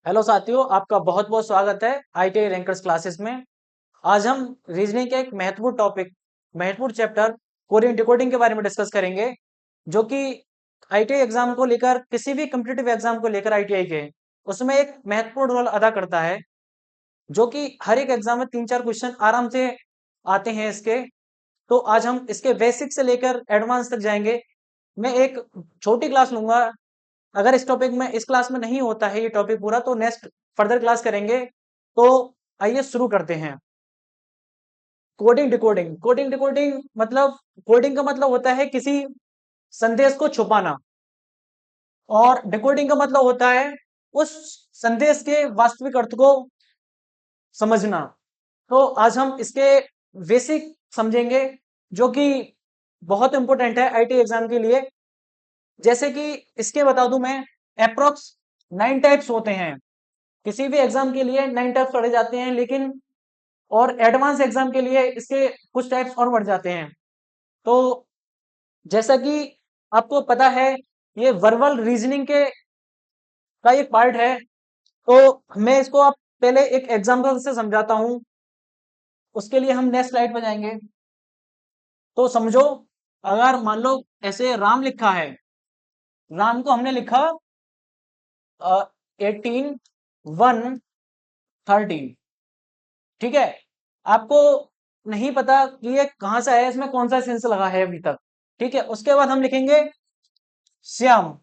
Hello साथियों, आपका बहुत बहुत स्वागत है आईटीआई रैंकर्स क्लासेस में। आज हम रीजनिंग के एक महत्वपूर्ण टॉपिक, महत्वपूर्ण चैप्टर कोडिंग डिकोडिंग के बारे में डिस्कस करेंगे, जो कि आईटीआई एग्जाम को लेकर, किसी भी कम्पिटिटिव एग्जाम को लेकर आईटीआई के, उसमें एक महत्वपूर्ण रोल अदा करता है। जो कि हर एक एग्जाम में 3-4 क्वेश्चन आराम से आते हैं इसके। तो आज हम इसके बेसिक से लेकर एडवांस तक जाएंगे। मैं एक छोटी क्लास लूंगा। अगर इस टॉपिक में, इस क्लास में नहीं होता है ये टॉपिक पूरा, तो नेक्स्ट फर्दर क्लास करेंगे। तो आइए शुरू करते हैं। कोडिंग डिकोडिंग, कोडिंग डिकोडिंग मतलब, कोडिंग का मतलब होता है किसी संदेश को छुपाना, और डिकोडिंग का मतलब होता है उस संदेश के वास्तविक अर्थ को समझना। तो आज हम इसके बेसिक समझेंगे, जो कि बहुत इंपॉर्टेंट है आईटी एग्जाम के लिए। जैसे कि इसके बता दूं मैं, अप्रोक्स 9 टाइप्स होते हैं। किसी भी एग्जाम के लिए 9 टाइप्स पढ़े जाते हैं, लेकिन और एडवांस एग्जाम के लिए इसके कुछ टाइप्स और बढ़ जाते हैं। तो जैसा कि आपको पता है, ये वर्बल रीजनिंग के का एक पार्ट है। तो मैं इसको आप पहले एक एग्जांपल से समझाता हूं। उसके लिए हम नेक्स्ट स्लाइड पर जाएंगे। तो समझो, अगर मान लो ऐसे राम लिखा है, राम को हमने लिखा 18 1 13। ठीक है। आपको नहीं पता कि ये कहां से आया, इसमें कौन सा सेंस लगा है अभी तक। ठीक है, उसके बाद हम लिखेंगे श्याम।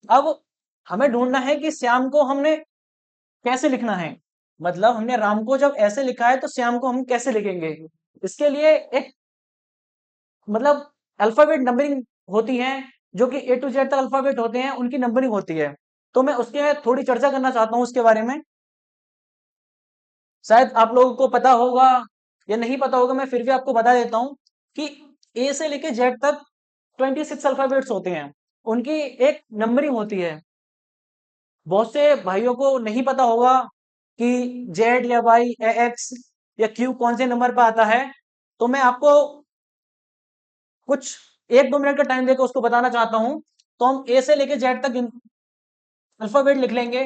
अब हमें ढूंढना है कि श्याम को हमने कैसे लिखना है। मतलब हमने राम को जब ऐसे लिखा है, तो श्याम को हम कैसे लिखेंगे। इसके लिए एक, मतलब अल्फाबेट नंबरिंग होती है, जो कि ए टू जेड तक अल्फाबेट होते हैं, उनकी नंबरिंग होती है। तो मैं उसके थोड़ी चर्चा करना चाहता हूँ उसके बारे में। शायद आप लोगों को पता होगा या नहीं पता होगा, मैं फिर भी आपको बता देता हूँ कि ए से लेके जेड तक 26 अल्फाबेट्स होते हैं। उनकी एक नंबरिंग होती है। बहुत से भाइयों को नहीं पता होगा कि जेड या वाई या एक्स या क्यू कौन से नंबर पर आता है। तो मैं आपको कुछ 1-2 मिनट का टाइम देकर उसको बताना चाहता हूं। तो हम ए से लेके जेड तक अल्फाबेट लिख लेंगे।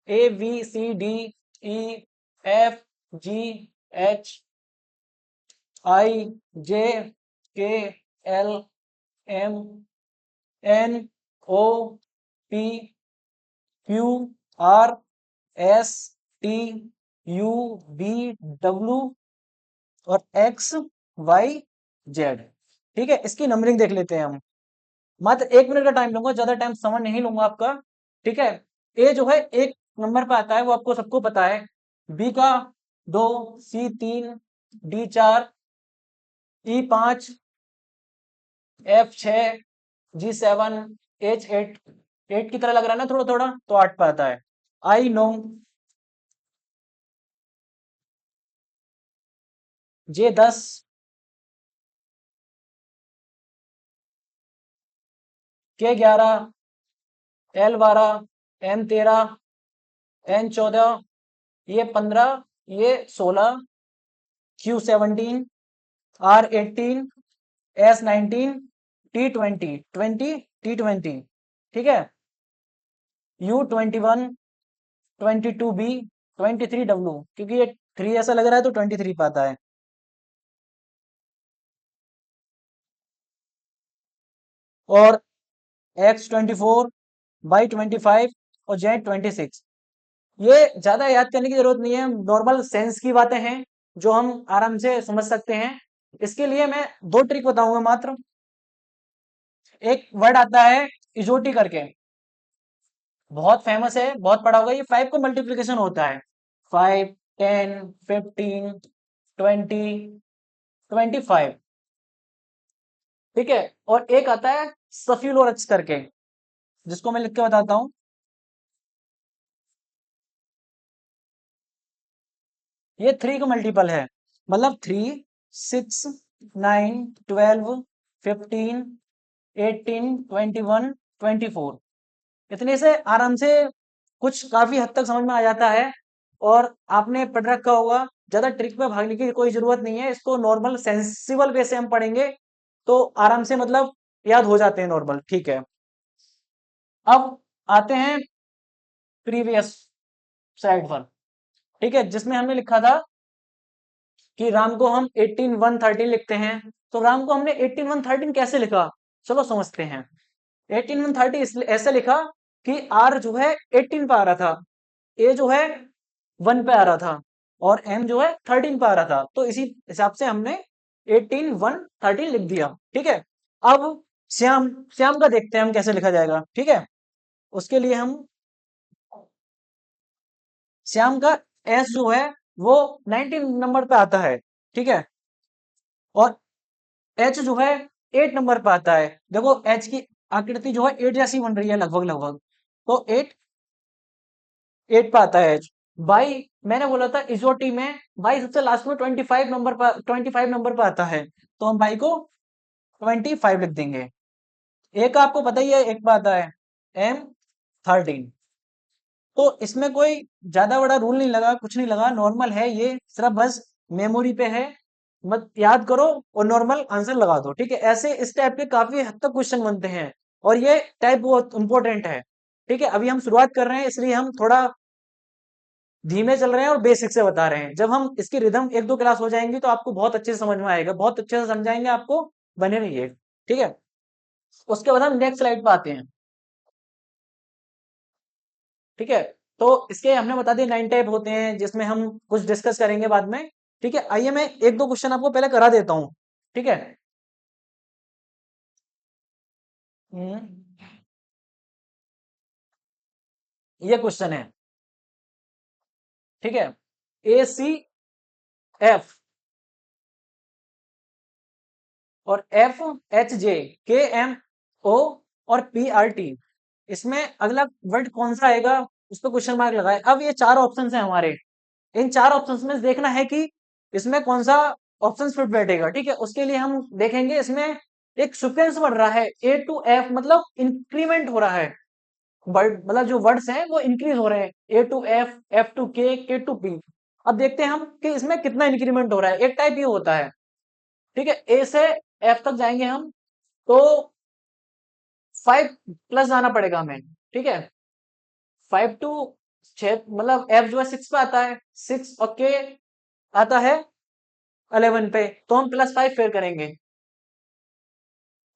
A B C D E F G H I J K L M N O P Q R S T U V W और एक्स वाई जेड। ठीक है, इसकी नंबरिंग देख लेते हैं हम। मात्र 1 मिनट का टाइम लूंगा, ज्यादा टाइम समझ नहीं लूंगा आपका। ठीक है। ए जो है 1 नंबर पे आता है, वो आपको सबको पता है। बी का 2, C 3, D 4, E 5, F 6, G 7, H 8। 8 की तरह लग रहा है ना थोड़ा थोड़ा, तो 8 पे आता है। I 9, J 10, K 11, L 12, M 13, N 14, ये 15, ये 16, Q 17, R 18, S 19, T 20, T 20। ठीक है। U 21, 22B, 23W, क्योंकि ये 3 ऐसा लग रहा है तो 23 पे आता है। और X 24, Y 25 और Z 26। ये ज्यादा याद करने की जरूरत नहीं है, नॉर्मल सेंस की बातें हैं जो हम आराम से समझ सकते हैं। इसके लिए मैं 2 ट्रिक बताऊंगा मात्र। एक वर्ड आता है इजोटी करके, बहुत फेमस है, बहुत पढ़ा होगा। ये 5 को मल्टीप्लीकेशन होता है। 5, 10, 15, 20, 25। ठीक है। और एक आता है सफ्यूलोरक्स करके, जिसको मैं लिख के बताता हूं। ये 3 का मल्टीपल है। मतलब 3, 6, 9, 12, 15, 18, 21, 24। इतने से आराम से कुछ काफी हद तक समझ में आ जाता है। और आपने पढ़ रखा होगा, ज्यादा ट्रिक में भागने की कोई जरूरत नहीं है। इसको नॉर्मल सेंसिबल वे से हम पढ़ेंगे, तो आराम से, मतलब याद हो जाते हैं नॉर्मल। ठीक है। अब आते हैं प्रीवियस। साइड पर, ठीक है, जिसमें हमने लिखा था कि राम को हम 18 1 13 लिखते हैं। तो राम को हमने 18 1 13 कैसे लिखा, चलो समझते हैं। 18 1 30 इसलिए ऐसे लिखा कि आर जो है 18 पे आ रहा था, ए जो है 1 पे आ रहा था, और एम जो है 13 पे आ रहा था। तो इसी हिसाब से हमने 18 1 13 लिख दिया, ठीक है। अब श्याम, श्याम का देखते हैं हम कैसे लिखा जाएगा, ठीक है। उसके लिए हम श्याम का एस जो है वो 19 नंबर पे आता है, ठीक है। और एच जो है 8 नंबर पे आता है। देखो एच की आकृति जो है 8 जैसी बन रही है लगभग लगभग, तो 8 पे आता है एच। बाई, मैंने बोला था इजोटी में बाई सबसे लास्ट में 25 नंबर पे आता है, तो हम बाई को 25 लिख देंगे। एक आपको पता ही है एक पे आता है M13। तो इसमें कोई ज्यादा बड़ा रूल नहीं लगा, कुछ नहीं लगा, नॉर्मल है ये, सिर्फ बस मेमोरी पे है, मत याद करो और नॉर्मल आंसर लगा दो, ठीक है। ऐसे इस टाइप के काफी हद तक क्वेश्चन बनते हैं, और ये टाइप बहुत इंपॉर्टेंट है, ठीक है। अभी हम शुरुआत कर रहे हैं इसलिए हम थोड़ा धीमे चल रहे हैं और बेसिक से बता रहे हैं। जब हम इसकी रिदम 1 2 क्लास हो जाएंगी तो आपको बहुत अच्छे से समझ में आएगा, बहुत अच्छे से समझाएंगे आपको, बने रहिए, ठीक है। उसके बाद हम नेक्स्ट स्लाइड पे आते हैं, ठीक है। तो इसके हमने बता दिए 9 टाइप होते हैं, जिसमें हम कुछ डिस्कस करेंगे बाद में, ठीक है। आइए मैं 1 2 क्वेश्चन आपको पहले करा देता हूँ, ठीक है। हम्म, ये क्वेश्चन है, ठीक है। ACF और FHJ KMO और PRT, इसमें अगला वर्ड कौन सा आएगा उस पर क्वेश्चन मार्क लगाए। अब ये 4 ऑप्शन है हमारे, इन 4 ऑप्शंस में देखना है कि इसमें कौन सा ऑप्शन फिट बैठेगा, ठीक है। उसके लिए हम देखेंगे इसमें एक सीक्वेंस बढ़ रहा है, A to F, मतलब इंक्रीमेंट हो रहा है, वर्ड मतलब जो वर्ड्स हैं वो इंक्रीज हो रहे हैं, A to F, F to K, K to P। अब देखते हैं हम कि इसमें कितना इंक्रीमेंट हो रहा है। एक टाइप ये होता है, ठीक है, ए से एफ तक जाएंगे हम, तो 5 प्लस जाना पड़ेगा हमें, ठीक है। 5 to 6, मतलब एफ जो है 6 पे आता है, 6 और के आता है 11 पे, तो हम +5 फेर करेंगे,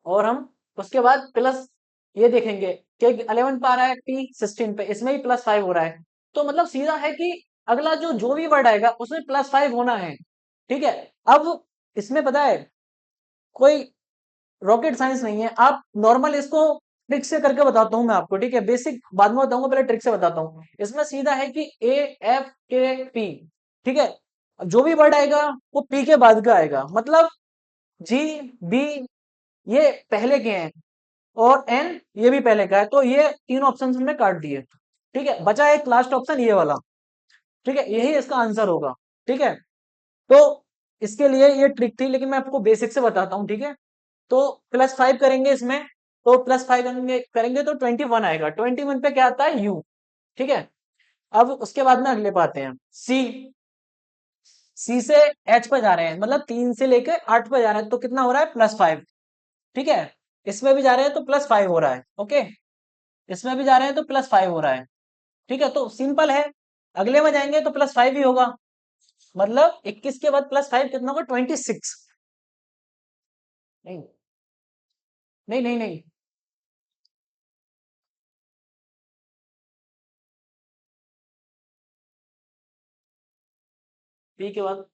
और हम उसके बाद प्लस ये देखेंगे कि 11 पे आ रहा है, टी 16 पे, इसमें भी +5 हो रहा है। तो मतलब सीधा है कि अगला जो भी वर्ड आएगा उसमें +5 होना है, ठीक है। अब इसमें पता है कोई रॉकेट साइंस नहीं है, आप नॉर्मल इसको ट्रिक से करके बताता हूँ मैं आपको, ठीक है। बेसिक बाद में बताऊंगा, पहले ट्रिक से बताता हूँ। इसमें सीधा है कि A F K P, ठीक है। जो भी वर्ड आएगा वो पी के बाद का आएगा, मतलब G B ये पहले के हैं, और N ये भी पहले का है, तो ये 3 ऑप्शन हमने काट दिए, ठीक है। बचा एक लास्ट ऑप्शन ये वाला, ठीक है, यही इसका आंसर होगा, ठीक है। तो इसके लिए ये ट्रिक थी, लेकिन मैं आपको बेसिक से बताता हूँ, ठीक है। तो +5 करेंगे इसमें, तो +5 करेंगे तो 21 आएगा। 21 पे क्या आता है, U, ठीक है। अब उसके बाद में अगले पे आते हैं, सी से H पे जा रहे हैं, मतलब 3 से लेकर 8 पे जा रहे हैं, तो कितना हो रहा है, +5, ठीक है। इसमें भी जा रहे हैं तो +5 हो रहा है, ओके। इसमें भी जा रहे हैं तो +5 हो रहा है, ठीक है। तो सिंपल है, अगले में जाएंगे तो +5 ही होगा, मतलब 21 के बाद +5 कितना होगा, 26। नहीं, नहीं, नहीं, नहीं, पी के बाद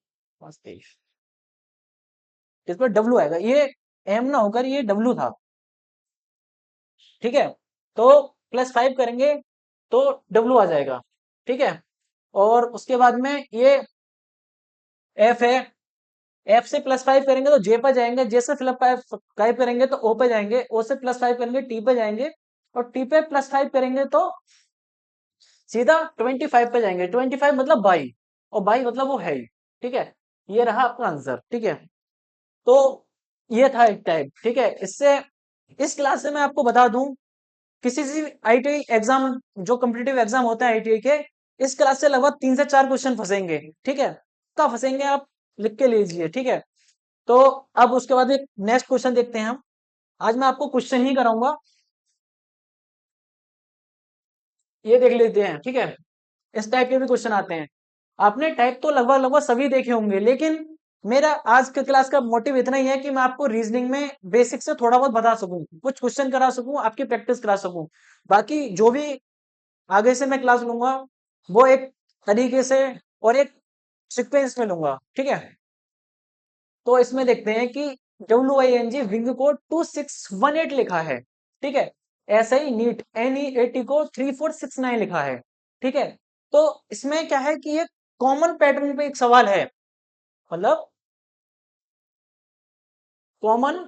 23, इसमें डब्लू आएगा, ये एम ना होकर ये डब्लू था, ठीक है। तो +5 करेंगे तो डब्लू आ जाएगा, ठीक है। और उसके बाद में ये एफ है, एफ से +5 करेंगे तो जे पे जाएंगे, जे से +5 करेंगे तो ओ पे जाएंगे, ओ से +5 करेंगे टी पे जाएंगे, और टी पे +5 करेंगे तो सीधा 25 पे जाएंगे। 25 मतलब 22, और 22 मतलब वो है ही, ठीक है। ये रहा आपका आंसर, ठीक है। तो ये था एक टाइप, ठीक है। इससे इस क्लास से मैं आपको बता दूं, किसी सी आईटीआई एग्जाम, जो कम्पिटिटिव एग्जाम होते हैं आईटीआई के, इस क्लास से लगभग 3 से 4 क्वेश्चन फंसेंगे, ठीक है। कब फंसेंगे आप लिख के लीजिए, ठीक है। तो अब उसके बाद एक नेक्स्ट क्वेश्चन देखते हैं हम। आज मैं आपको क्वेश्चन ही कराऊंगा, ये देख लेते हैं, ठीक है। इस टाइप के भी क्वेश्चन आते हैं। आपने टाइप तो लगभग लगभग सभी देखे होंगे, लेकिन मेरा आज के क्लास का मोटिव इतना ही है कि मैं आपको रीजनिंग में बेसिक से थोड़ा बहुत बता सकूं, कुछ क्वेश्चन करा सकूं, आपकी प्रैक्टिस करा सकूं। बाकी जो भी आगे से मैं क्लास लूंगा वो एक तरीके से और एक सीक्वेंस में लूंगा, ठीक है। तो इसमें देखते हैं कि WING विंग को 2618 लिखा है, ठीक है। ऐसे ही नीट NEAT को 3469 लिखा है, ठीक है। तो इसमें क्या है कि ये कॉमन पैटर्न पे एक सवाल है, मतलब कॉमन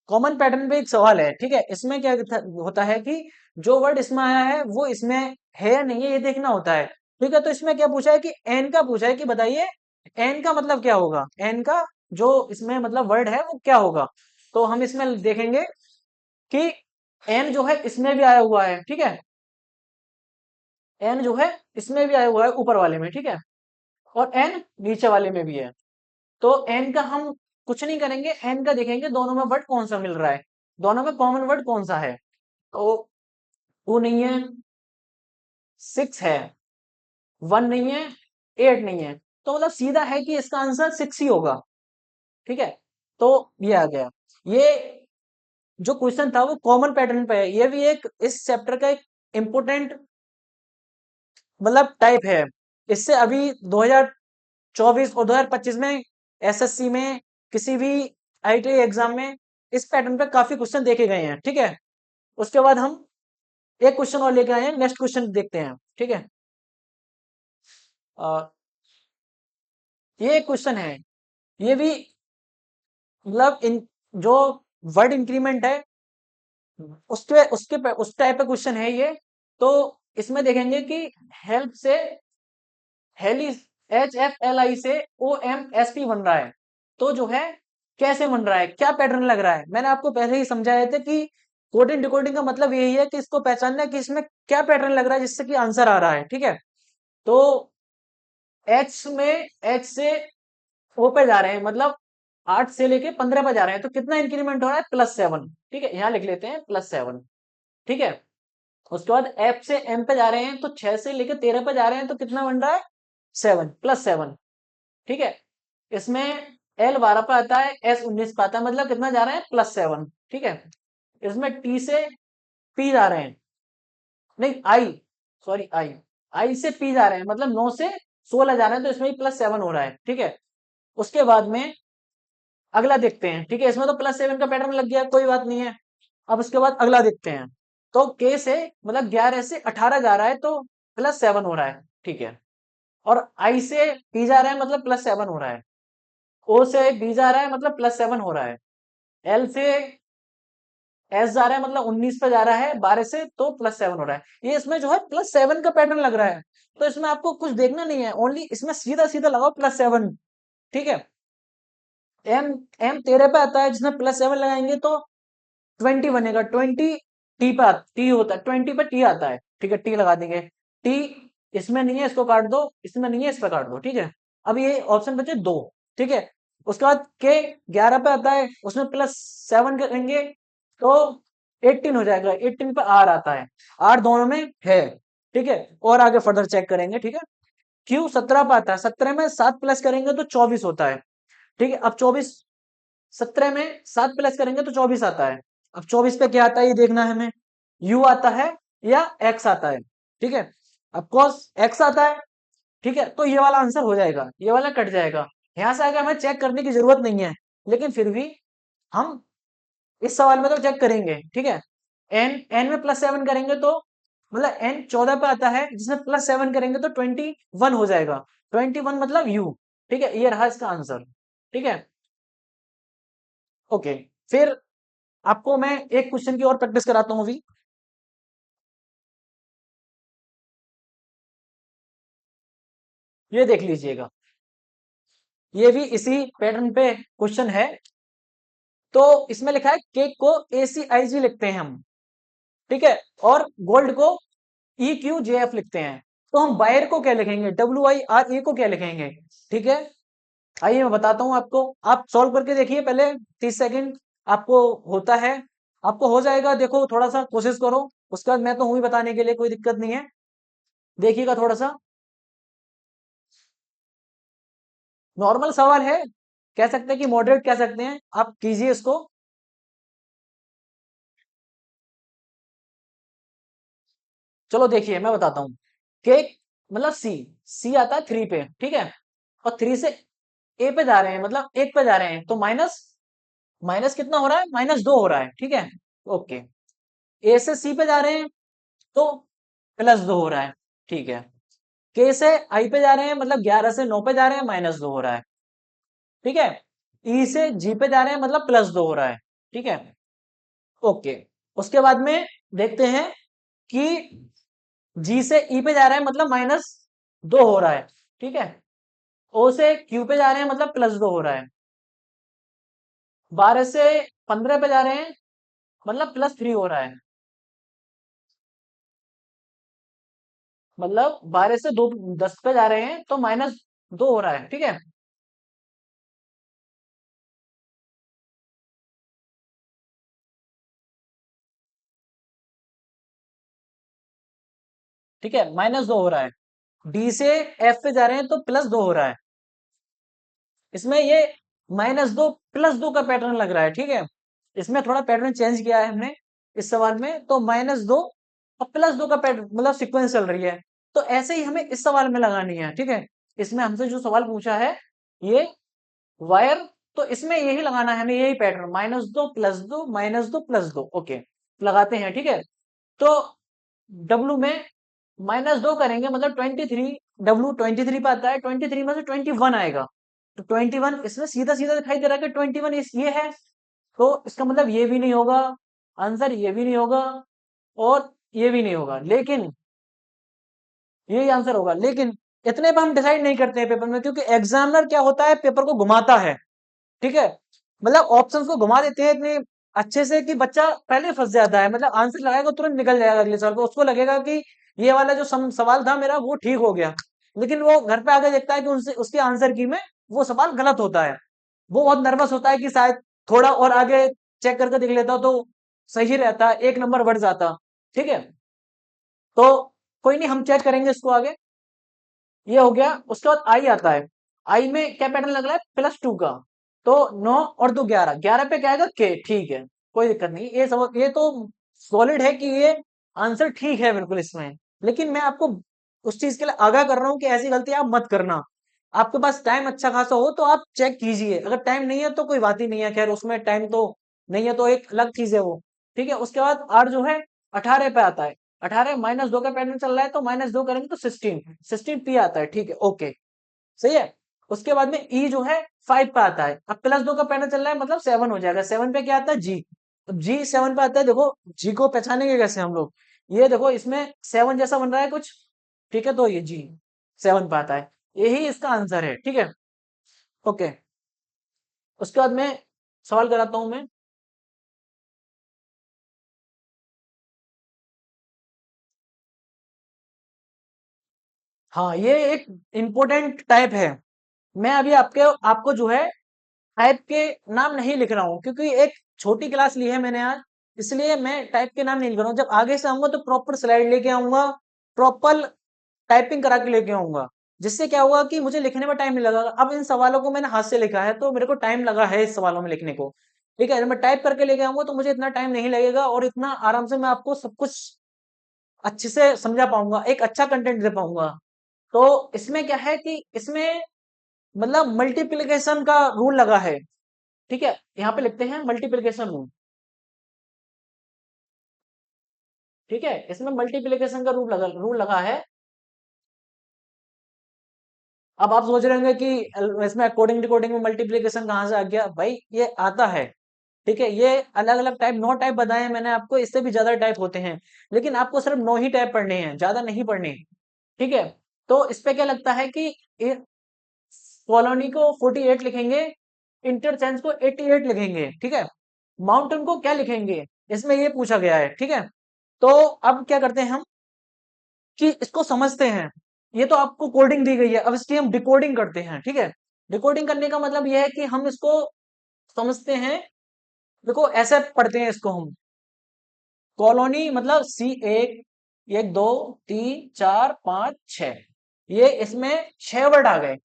कॉमन पैटर्न पे एक सवाल है, ठीक है। इसमें क्या होता है कि जो वर्ड इसमें आया है वो इसमें है या नहीं है ये देखना होता है, ठीक है। तो इसमें क्या पूछा है कि एन का पूछा है कि बताइए एन का मतलब क्या होगा, एन का जो इसमें मतलब वर्ड है वो क्या होगा। तो हम इसमें देखेंगे कि एन जो है इसमें भी आया हुआ है, ठीक है। एन जो है इसमें भी आया हुआ है ऊपर वाले में, ठीक है, और एन नीचे वाले में भी है। तो एन का हम कुछ नहीं करेंगे, एन का देखेंगे दोनों में वर्ड कौन सा मिल रहा है, दोनों में कॉमन वर्ड कौन सा है। तो 2 नहीं है, 6 है, 1 नहीं है, 8 नहीं है। तो मतलब सीधा है कि इसका आंसर 6 ही होगा, ठीक है। तो ये आ गया। ये जो क्वेश्चन था वो कॉमन पैटर्न पे है, ये भी एक इस चैप्टर का एक इंपोर्टेंट मतलब टाइप है। इससे अभी 2024 और 2025 में SSC में किसी भी IIT एग्जाम में इस पैटर्न पे काफी क्वेश्चन देखे गए हैं, ठीक है। उसके बाद हम एक क्वेश्चन और लेके आए हैं, नेक्स्ट क्वेश्चन देखते हैं, ठीक है। अ, ये क्वेश्चन है, ये भी मतलब इन जो वर्ड इंक्रीमेंट है उसके उसके उस टाइप का क्वेश्चन है ये। तो इसमें देखेंगे कि हेल्प से हेली HFLI से OMSP बन रहा है, तो जो है कैसे बन रहा है, क्या पैटर्न लग रहा है। मैंने आपको पहले ही समझाया था कि कोडिंग डिकोडिंग का मतलब यही है कि इसको पहचानना है कि इसमें क्या पैटर्न लग रहा है जिससे कि आंसर आ रहा है, ठीक है। तो H से O पे जा रहे हैं, मतलब 8 से लेके 15 पे जा रहे हैं, तो कितना इंक्रीमेंट हो रहा है, +7, ठीक है। यहाँ लिख लेते हैं +7, ठीक है। उसके बाद F से M पे जा रहे हैं, तो 6 से लेके 13 पे जा रहे हैं, तो कितना बन रहा है, 7 +7, ठीक है। इसमें L 12 पे आता है, S 19 पे आता है, मतलब कितना जा रहे हैं, +7, ठीक है। इसमें T से P जा रहे हैं, नहीं I, सॉरी I से P जा रहे हैं, मतलब 9 से 16 जा रहे हैं, तो इसमें भी +7 हो रहा है, ठीक है। उसके बाद में अगला देखते हैं, ठीक है। इसमें तो +7 का पैटर्न लग गया, कोई बात नहीं है। अब उसके बाद अगला देखते हैं, तो K से मतलब 11 से 18 जा रहा है, तो +7 हो रहा है, ठीक है। और I से P जा रहा है, मतलब +7 हो रहा है। O से B जा रहा है, मतलब +7 हो रहा है। L से S जा रहा है, मतलब 19 पे जा रहा है 12 से, तो +7 हो रहा है। ये इसमें जो है +7 का पैटर्न लग रहा है, तो इसमें आपको कुछ देखना नहीं है, ओनली इसमें सीधा सीधा लगाओ +7, ठीक है। एम एम 13 पे आता है, जिसमें +7 लगाएंगे तो 20 बनेगा। 20 टी पे टी होता है, 20 पे टी आता है, ठीक है, टी लगा देंगे। टी इसमें नहीं है, इसको काट दो, इसमें नहीं है, इस पे काट दो, ठीक है। अब ये ऑप्शन बचे दो, ठीक है। उसके बाद के 11 पे आता है, उसमें +7 करेंगे तो 18 हो जाएगा, 18 पे आर आता है, आर दोनों में है, ठीक है। और आगे फर्दर चेक करेंगे, ठीक है। क्यू 17 पे आता है, 17 में 7 प्लस करेंगे तो 24 होता है, ठीक है। अब 24 17 में 7 प्लस करेंगे तो 24 आता है। अब 24 पे क्या आता है ये देखना है हमें, u आता है या x आता है, ठीक है। अब cos x आता है, ठीक है, तो ये वाला आंसर हो जाएगा, ये वाला कट जाएगा। यहां से आगे हमें चेक करने की जरूरत नहीं है, लेकिन फिर भी हम इस सवाल में तो चेक करेंगे, ठीक है। n में +7 करेंगे तो मतलब n 14 पे आता है, जिसमें +7 करेंगे तो 21 हो जाएगा, 21 मतलब u, ठीक है। ये रहा इसका आंसर, ठीक है। ओके, फिर आपको मैं एक क्वेश्चन की और प्रैक्टिस कराता हूं अभी। ये देख लीजिएगा, ये भी इसी पैटर्न पे क्वेश्चन है। तो इसमें लिखा है केक को ACIG लिखते हैं हम, ठीक है, और गोल्ड को EQJF लिखते हैं। तो हम वायर को क्या लिखेंगे, WIRE को क्या लिखेंगे, ठीक है। आइए मैं बताता हूं आपको, आप सॉल्व करके देखिए पहले, 30 सेकंड आपको होता है। आपको हो जाएगा, देखो थोड़ा सा कोशिश करो। उसके बाद मैं तो हूं ही बताने के लिए, कोई दिक्कत नहीं है। देखिएगा थोड़ा सा, नॉर्मल सवाल है, कह सकते हैं कि मॉडरेट कह सकते हैं, आप कीजिए इसको। चलो देखिए मैं बताता हूँ। केक मतलब सी, सी आता है 3 पे, ठीक है। और 3 से ए पे जा रहे हैं, मतलब 1 पे जा रहे हैं, तो माइनस, माइनस कितना हो रहा है, -2 हो रहा है, ठीक है। ओके। ए से सी पे जा रहे हैं तो +2 हो रहा है, ठीक है। के से आई पे जा रहे हैं, मतलब 11 से 9 पे जा रहे हैं, -2 हो रहा है, ठीक है। ई से जी पे जा रहे हैं, मतलब +2 हो रहा है, ठीक है। ओके। उसके बाद में देखते हैं कि जी से ई पे जा रहा है, मतलब -2 हो रहा है, ठीक है। ओ से क्यू पे जा रहे हैं, मतलब +2 हो रहा है। 12 से 15 पे जा रहे हैं, मतलब +3 हो रहा है। मतलब 12 से 10 पे जा रहे हैं तो -2 हो रहा है, ठीक है। ठीक है, -2 हो रहा है। डी से एफ पे जा रहे हैं तो +2 हो रहा है। इसमें ये -2 +2 का पैटर्न लग रहा है, ठीक है। इसमें थोड़ा पैटर्न चेंज किया है हमने इस सवाल में, तो -2 और +2 का पैटर्न, मतलब सीक्वेंस चल रही है। तो ऐसे ही हमें इस सवाल में लगानी है, ठीक है। इसमें हमसे जो सवाल पूछा है, ये वायर, तो इसमें यही लगाना है हमें, यही पैटर्न, -2 +2 -2 +2। ओके, लगाते हैं, ठीक है। तो डब्लू में -2 करेंगे, मतलब 23, डब्लू 23 पे आता है, 23 में से 21 आएगा, तो 21 इसमें सीधा सीधा दिखाई दे रहा है कि 21 ये है, तो इसका मतलब ये भी नहीं होगा, आंसर ये भी नहीं होगा, और ये भी नहीं होगा, लेकिन यही आंसर होगा। लेकिन इतने पे हम डिसाइड नहीं करते हैं पेपर में, क्योंकि एग्जामिनर क्या होता है, पेपर को घुमाता है, ठीक है। मतलब ऑप्शंस को घुमा देते हैं इतने अच्छे से कि बच्चा पहले फंस जाता है, मतलब आंसर लगाएगा तुरंत निकल जाएगा अगले सवाल पे, उसको लगेगा कि ये वाला जो सवाल था मेरा वो ठीक हो गया। लेकिन वो घर पे आके देखता है कि उनसे उसके आंसर की में वो सवाल गलत होता है। वो बहुत नर्वस होता है कि शायद थोड़ा और आगे चेक करके देख लेता तो सही रहता, 1 नंबर बढ़ जाता, ठीक है। तो कोई नहीं, हम चेक करेंगे इसको आगे। ये हो गया। उसके बाद आई आता है। आई में क्या पैटर्न लग रहा है, +2 का, तो 9 और 2 11, 11 पे क्या आएगा के, ठीक है। कोई दिक्कत नहीं, ये सब ये तो सॉलिड है कि ये आंसर ठीक है बिल्कुल इसमें। लेकिन मैं आपको उस चीज के लिए आगाह कर रहा हूं कि ऐसी गलती आप मत करना। आपके पास टाइम अच्छा खासा हो तो आप चेक कीजिए, अगर टाइम नहीं है तो कोई बात ही नहीं है, खैर उसमें टाइम तो नहीं है तो एक अलग चीज है वो, ठीक है। उसके बाद आर जो है 18 पे आता है। 18 -2 का पैटर्न चल रहा है, तो -2 करेंगे तो 16, 16 p आता है, ठीक है, ओके, सही है। उसके बाद में ई जो है 5 पे आता है, अब +2 का पैटर्न चल रहा है, मतलब 7 हो जाएगा। 7 पे क्या आता है, जी। अब जी 7 पे आता है, देखो जी को पहचानेंगे कैसे हम लोग, ये देखो इसमें 7 जैसा बन रहा है कुछ, ठीक है, तो ये जी 7 पे आता है, यही इसका आंसर है, ठीक है, ओके। उसके बाद में सवाल कराता हूं मैं। हाँ, ये एक इंपॉर्टेंट टाइप है। मैं अभी आपको जो है टाइप के नाम नहीं लिख रहा हूँ, क्योंकि एक छोटी क्लास ली है मैंने आज, इसलिए मैं टाइप के नाम नहीं लिख रहा हूँ। जब आगे से आऊंगा तो प्रॉपर स्लाइड लेके आऊंगा, प्रॉपर टाइपिंग करा के लेके आऊंगा, जिससे क्या होगा कि मुझे लिखने में टाइम नहीं लगेगा। अब इन सवालों को मैंने हाथ से लिखा है तो मेरे को टाइम लगा है इस सवालों में लिखने को, ठीक है। जब मैं टाइप करके लेके आऊंगा तो मुझे इतना टाइम नहीं लगेगा, और इतना आराम से मैं आपको सब कुछ अच्छे से समझा पाऊंगा, एक अच्छा कंटेंट दे पाऊंगा। तो इसमें क्या है कि इसमें मतलब मल्टीप्लिकेशन का रूल लगा है, ठीक है। यहाँ पे लिखते हैं मल्टीप्लिकेशन रूल, ठीक है। इसमें मल्टीप्लिकेशन का रूल लगा है। अब आप सोच रहे होंगे कि इसमें कोडिंग डिकोडिंग में मल्टीप्लिकेशन कहाँ से आ गया, भाई ये आता है, ठीक है। ये अलग अलग टाइप, 9 टाइप बताए हैं मैंने आपको, इससे भी ज्यादा टाइप होते हैं, लेकिन आपको सिर्फ 9 ही टाइप पढ़ने हैं, ज्यादा नहीं पढ़ने, ठीक है। तो इस पे क्या लगता है कि कॉलोनी को 48 लिखेंगे, इंटरचेंज को 88 लिखेंगे, ठीक है। माउंटेन को क्या लिखेंगे, इसमें ये पूछा गया है, ठीक है। तो अब क्या करते हैं हम कि इसको समझते हैं। ये तो आपको कोडिंग दी गई है, अब इसकी हम डिकोडिंग करते हैं, ठीक है। डिकोडिंग करने का मतलब ये है कि हम इसको समझते हैं। देखो ऐसे पढ़ते हैं इसको हम, कॉलोनी मतलब C1 2 3 4 5 6, ये इसमें 6 वर्ड आ गए।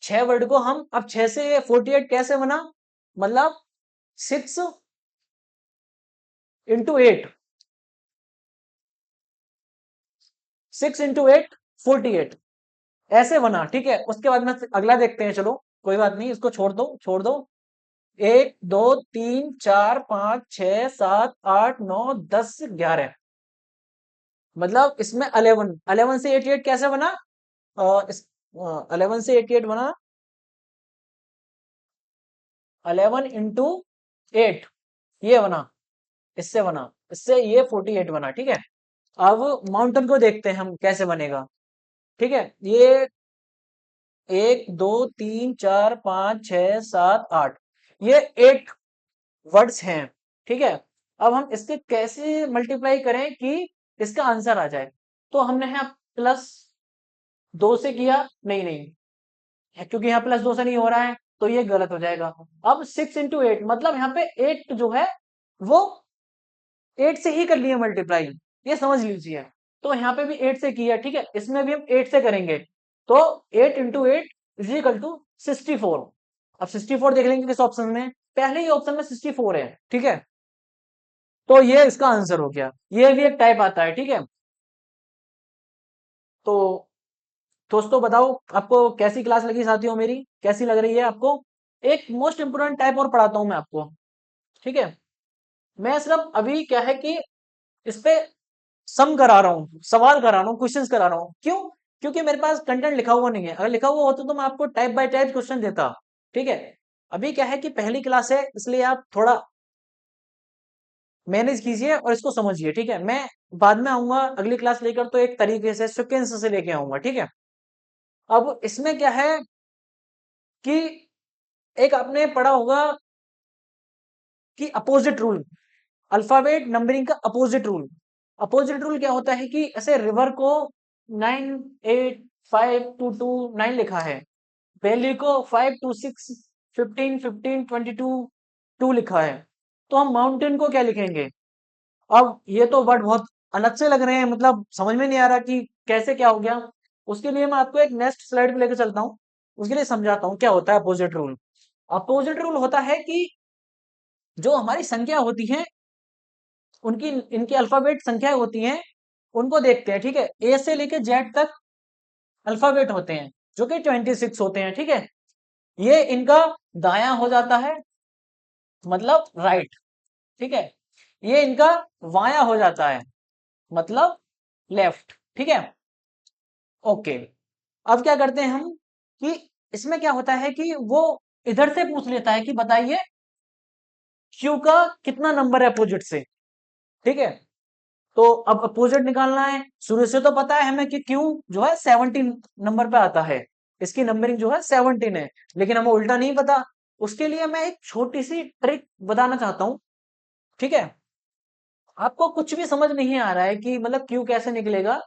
6 वर्ड को हम अब 6 से 48 कैसे बना, मतलब 6 × 8, 6 × 8 48 ऐसे बना। ठीक है, उसके बाद में अगला देखते हैं, चलो कोई बात नहीं, इसको छोड़ दो छोड़ दो। 1 2 3 4 5 6 7 8 9 10 11, मतलब इसमें 11 से 88 कैसे बना, 11 से 88 बना 11 × 8, ये बना, इससे बना, इससे ये 48 बना। ठीक है, अब माउंटेन को देखते हैं हम कैसे बनेगा। ठीक है, ये 1 2 3 4 5 6 7 8, ये 8 वर्ड्स हैं। ठीक है, अब हम इसके कैसे मल्टीप्लाई करें कि इसका आंसर आ जाए, तो हमने यहाँ +2 से किया, नहीं नहीं, क्योंकि यहाँ +2 से नहीं हो रहा है तो ये गलत हो जाएगा। अब 6 × 8 मतलब यहाँ पे 8 जो है वो 8 से ही कर लिए मल्टीप्लाई, ये समझ लीजिए। तो यहाँ पे भी 8 से किया, ठीक है, इसमें भी हम 8 से करेंगे, तो 8 × 8 = 64। अब 64 देख लेंगे किस ऑप्शन में, पहले ही ऑप्शन में 64 है। ठीक है, तो ये इसका आंसर हो गया, ये भी एक टाइप आता है। ठीक है, तो दोस्तों बताओ आपको कैसी क्लास लगी, साथियों मेरी कैसी लग रही है आपको। एक मोस्ट इंपोर्टेंट टाइप और पढ़ाता हूं मैं आपको। ठीक है, मैं सिर्फ अभी क्या है कि इस पे सम करा रहा हूँ, सवाल करा रहा हूँ, क्वेश्चंस करा रहा हूँ। क्यों? क्योंकि मेरे पास कंटेंट लिखा हुआ नहीं है, अगर लिखा हुआ होता तो मैं आपको टाइप बाय टाइप क्वेश्चन देता। ठीक है, अभी क्या है कि पहली क्लास है, इसलिए आप थोड़ा मैनेज कीजिए और इसको समझिए। ठीक है, मैं बाद में आऊंगा अगली क्लास लेकर, तो एक तरीके से सिक्वेंस से लेके आऊंगा। ठीक है, अब इसमें क्या है कि एक आपने पढ़ा होगा कि अपोजिट रूल, अल्फाबेट नंबरिंग का अपोजिट रूल। अपोजिट रूल क्या होता है कि ऐसे रिवर को 9 8 5 2 2 9 लिखा है, वैल्यू को 5 2 6 15 15 22 2 लिखा है, तो हम माउंटेन को क्या लिखेंगे। अब ये तो वर्ड बहुत अलग से लग रहे हैं, मतलब समझ में नहीं आ रहा कि कैसे क्या हो गया। उसके लिए मैं आपको एक नेक्स्ट स्लाइड पे लेकर चलता हूँ, उसके लिए समझाता हूँ क्या होता है अपोजिट रूल। अपोजिट रूल होता है कि जो हमारी संख्या होती है, उनकी इनकी अल्फाबेट संख्या होती हैं, उनको देखते हैं। ठीक है, ए से लेके जेड तक अल्फाबेट होते हैं, जो कि 26 होते हैं। ठीक है, ये इनका दायां हो जाता है, मतलब राइट। ठीक है, ये इनका वायां हो जाता है, मतलब लेफ्ट। ठीक है, ओके। अब क्या करते हैं हम कि इसमें क्या होता है कि वो इधर से पूछ लेता है कि बताइए क्यू का कितना नंबर है अपोजिट से। ठीक है, तो अब अपोजिट निकालना है। शुरू से तो पता है हमें कि क्यू जो है 17 नंबर पे आता है, इसकी नंबरिंग जो है 17 है, लेकिन हमें उल्टा नहीं पता। उसके लिए मैं एक छोटी सी ट्रिक बताना चाहता हूँ। ठीक है, आपको कुछ भी समझ नहीं आ रहा है कि मतलब क्यू कैसे निकलेगा,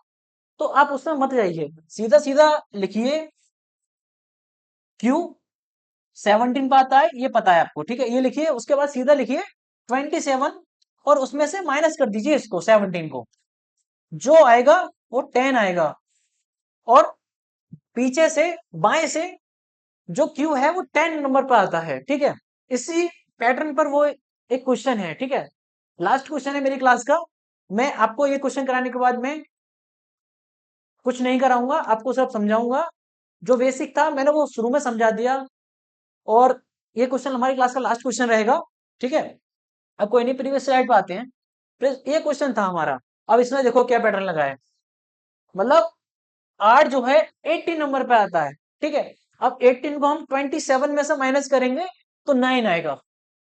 तो आप उसमें मत जाइए, सीधा सीधा लिखिए क्यू 17 पे आता है, ये पता है आपको। ठीक है, ये लिखिए, उसके बाद सीधा लिखिए 27, और उसमें से माइनस कर दीजिए इसको 17 को, जो आएगा वो 10 आएगा। और पीछे से बाएं से जो क्यू है वो 10 नंबर पर आता है। ठीक है, इसी पैटर्न पर वो एक क्वेश्चन है। ठीक है, लास्ट क्वेश्चन है मेरी क्लास का। मैं आपको ये क्वेश्चन कराने के बाद में कुछ नहीं कराऊंगा, आपको सिर्फ समझाऊंगा। जो बेसिक था मैंने वो शुरू में समझा दिया, और ये क्वेश्चन हमारी क्लास का लास्ट क्वेश्चन रहेगा। ठीक है, अब कोई नहीं, प्रीवियस स्लाइड पे आते हैं। ये क्वेश्चन था हमारा। अब इसमें देखो क्या पैटर्न लगा है, मतलब 8 जो है 18 नंबर पे आता है। ठीक है, अब 18 को हम 27 में से माइनस करेंगे तो 9 आएगा,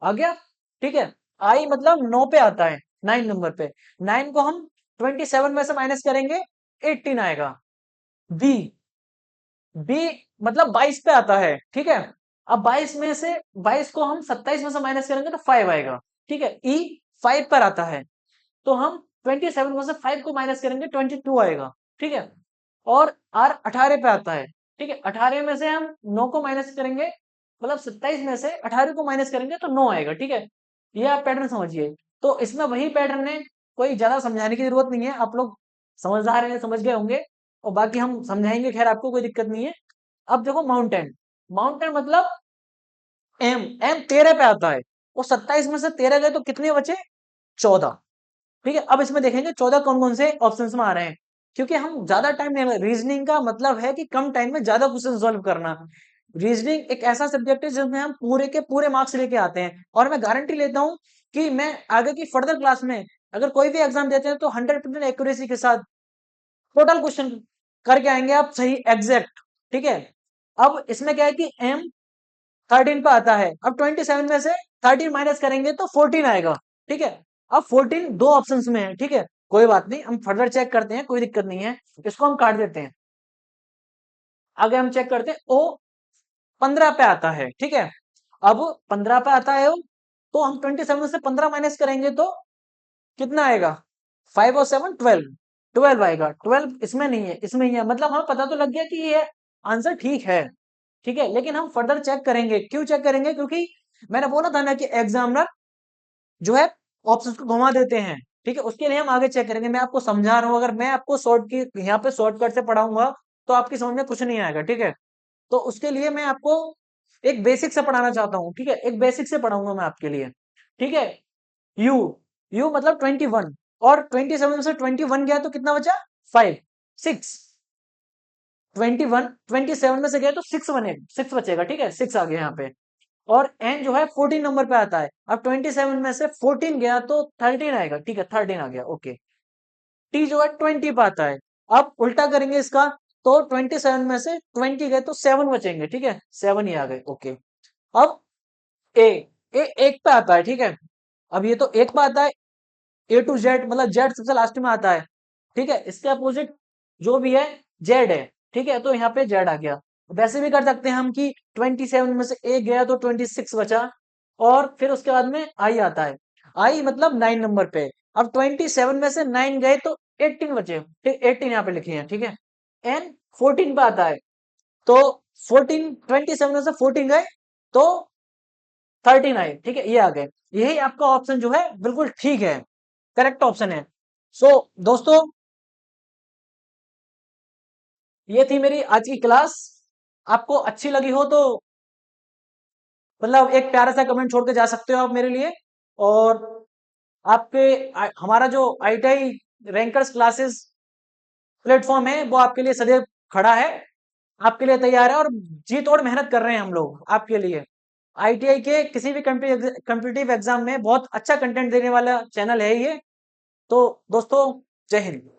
आ गया। ठीक है, आई मतलब 9 पे आता है, 9 नंबर पे। 9 को हम 27 में से माइनस करेंगे, 18 आएगा। बी, बी मतलब 22 पे आता है। ठीक है, अब 22 में से 22 को हम 27 में से माइनस करेंगे तो 5 आएगा। ठीक है, ई 5 पर आता है, तो हम 27 में से 5 को माइनस करेंगे, 22 आएगा। ठीक है, और आर 18 पे आता है। ठीक है, 18 में से हम 9 को माइनस करेंगे, मतलब 27 में से 18 को माइनस करेंगे तो 9 आएगा। ठीक है, ये आप पैटर्न समझिए। तो इसमें वही पैटर्न है, कोई ज्यादा समझाने की जरूरत नहीं है, आप लोग समझदार हैं, समझ गए होंगे। और बाकी हम समझाएंगे, खैर आपको कोई दिक्कत नहीं है। अब देखो माउंटेन, माउंटेन मतलब एम, एम 13 पे आता है, और 27 में से 13 गए तो कितने बचे? 14। ठीक है, अब इसमें देखेंगे 14 कौन कौन से ऑप्शंस में आ रहे हैं, क्योंकि हम ज्यादा टाइम नहीं, रीजनिंग का मतलब है कि कम टाइम में ज्यादा क्वेश्चन सॉल्व करना। रीजनिंग एक ऐसा सब्जेक्ट है जिसमें हम पूरे के पूरे मार्क्स लेके आते हैं, और मैं गारंटी लेता हूं कि मैं आगे की फर्दर क्लास में अगर कोई भी एग्जाम देते हैं तो 100% एक्यूरेसी के साथ टोटल क्वेश्चन करके आएंगे आप, सही एग्जैक्ट। ठीक है, अब इसमें क्या है कि एम 13 पे आता है, अब 27 में से 13 माइनस करेंगे तो 14 आएगा। ठीक है, अब 14 दो ऑप्शंस में है। ठीक है, कोई बात नहीं, हम फर्दर चेक करते हैं, कोई दिक्कत नहीं है, इसको हम काट देते हैं। आगे हम चेक करते हैं, ओ 15 पे आता है। ठीक है, अब 15 पे आता है वो, तो हम 27 से 15 माइनस करेंगे तो कितना आएगा? 5 और 7 12, 12 आएगा। 12 इसमें नहीं है, इसमें ही है, मतलब हमें पता तो लग गया कि ये आंसर ठीक है। ठीक है, लेकिन हम फर्दर चेक करेंगे। क्यों चेक करेंगे? क्योंकि मैंने बोला था ना कि एग्जामिनर जो है ऑप्शंस को घुमा देते हैं। ठीक है, उसके लिए हम आगे चेक करेंगे। मैं आपको समझा रहा हूँ, अगर मैं आपको शॉर्ट की यहाँ पे शॉर्टकट से पढ़ाऊंगा तो आपकी समझ में कुछ नहीं आएगा। ठीक है, तो उसके लिए मैं आपको एक बेसिक से पढ़ाना चाहता हूँ। ठीक है, एक बेसिक से पढ़ाऊंगा मैं आपके लिए। ठीक है, यू, यू मतलब 21, और 27 से 21 गया तो कितना बचा? 5, 6, 21, 27 में से गया तो 6 बने, 6 बचेगा। ठीक है, 6 आ गया यहाँ पे। और एन जो है 14 नंबर पे आता है, अब 27 में से 14 गया तो 13 आएगा। ठीक है, 13 आ गया। ओके, टी जो है 20 पे आता है, अब उल्टा करेंगे इसका, तो 27 में से 20 गए तो 7 बचेंगे। ठीक है, 7 ही आ गए। ओके, अब ए, ए एक पे आता है। ठीक है, अब ये तो एक पे आता है, ए टू जेड मतलब जेड सबसे लास्ट में आता है। ठीक है, इसके अपोजिट जो भी है जेड है। ठीक है, तो यहाँ पे जेड आ गया। वैसे भी कर सकते हैं हम कि 27 में से ए गया तो 26 बचा, और फिर उसके बाद में आई आता है, आई मतलब 9 नंबर पे। अब 27 में से 9 गए तो 18 बचे। ठीक, 18 यहाँ पे लिखे हैं। ठीक है, एन 14 पे आता है, तो 14, 27 में से 14 गए तो 13 आए। ठीक है, ये आ गए। यही आपका ऑप्शन जो है बिल्कुल ठीक है, करेक्ट ऑप्शन है। सो दोस्तों, ये थी मेरी आज की क्लास। आपको अच्छी लगी हो तो मतलब एक प्यारा सा कमेंट छोड़ के जा सकते हो आप मेरे लिए। और आपके हमारा जो आईटीआई रैंकर्स क्लासेस प्लेटफॉर्म है वो आपके लिए सदैव खड़ा है, आपके लिए तैयार है, और जी तोड़ मेहनत कर रहे हैं हम लोग आपके लिए। आईटीआई के किसी भी कम्पिटिटिव एग्जाम में बहुत अच्छा कंटेंट देने वाला चैनल है ये। तो दोस्तों, जय हिंद।